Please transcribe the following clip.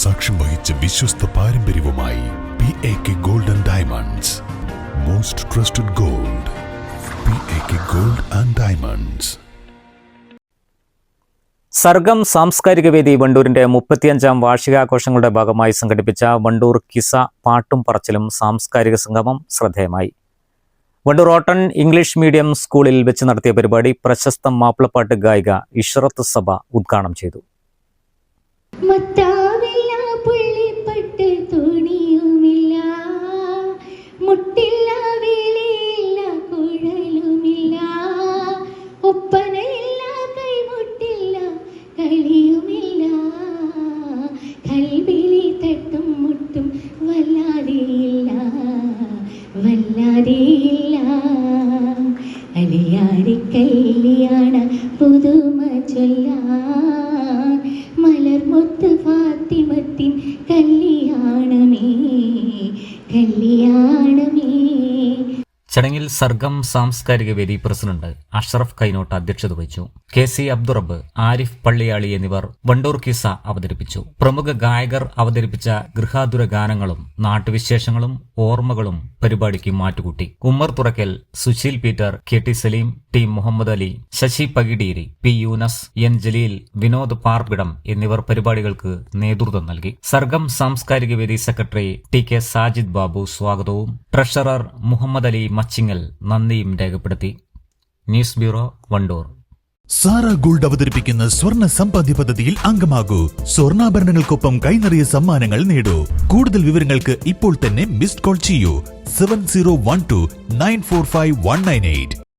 സാക്ഷ്യം വഹിച്ച വിശ്വസ്ത പാരമ്പര്യവുമായി PAK Gold and Diamonds. Most trusted gold. PAK Gold and Diamonds. സർഗം സാംസ്കാരിക വേദി വണ്ടൂരിന്റെ 35ാം വാർഷികാഘോഷങ്ങളുടെ ഭാഗമായി സംഘടിപ്പിച്ച വണ്ടൂർ കിസ പാട്ടും പറച്ചിലും സാംസ്കാരിക സംഗമം ശ്രദ്ധേയമായി. വണ്ടൂർ ഓട്ടൺ ഇംഗ്ലീഷ് മീഡിയം സ്കൂളിൽ വെച്ച് നടത്തിയ പരിപാടി പ്രശസ്ത മാപ്പിളപ്പാട്ട് ഗായിക ഇഷ്റത്ത് സബ ഉദ്ഘാടനം ചെയ്തു. അലിയാരി കല്യാണ പുതുമ ചൊല്ലാൻ മലർമുത്ത് ഫാത്തിമത്തിൻ കല്യാണമേ കല്യാണമേ. ചടങ്ങിൽ സർഗം സാംസ്കാരിക വേദി പ്രസിഡന്റ് അഷ്റഫ് കൈനോട്ട് അധ്യക്ഷത വഹിച്ചു. KC അബ്ദുറബ്, ആരിഫ് പള്ളിയാളി എന്നിവർ വണ്ടൂർ കിസ അവതരിപ്പിച്ചു. പ്രമുഖ ഗായകർ അവതരിപ്പിച്ച ഗൃഹാതുര ഗാനങ്ങളും നാട്ടുവിശേഷങ്ങളും ഓർമ്മകളും പരിപാടിക്ക് മാറ്റുകൂട്ടി. Ummer Thurakkal, Susheel Peter, KT Saleem, T Muhammad Ali, Sasi Pakideeri, P Yunus, N Jaleel, Vinod Parppidam എന്നിവർ പരിപാടികൾക്ക് നേതൃത്വം നൽകി. സർഗം സാംസ്കാരിക വേദി സെക്രട്ടറി TK സാജിദ് ബാബു സ്വാഗതവും ട്രഷറർ മുഹമ്മദ് അലി മച്ചിങ്ങൽ നന്ദിയും രേഖപ്പെടുത്തി. News bureau, Wandoor. Sara gold അവതരിപ്പിക്കുന്ന സ്വർണ്ണ സമ്പാദ്യ പദ്ധതിയിൽ അംഗമാകൂ. സ്വർണ്ണാഭരണങ്ങൾക്കൊപ്പം കൈനിറിയ സമ്മാനങ്ങൾ നേടൂ. കൂടുതൽ വിവരങ്ങൾക്ക് ഇപ്പോൾ തന്നെ മിസ്ഡ് കോൾ ചെയ്യൂ 7012 945 198.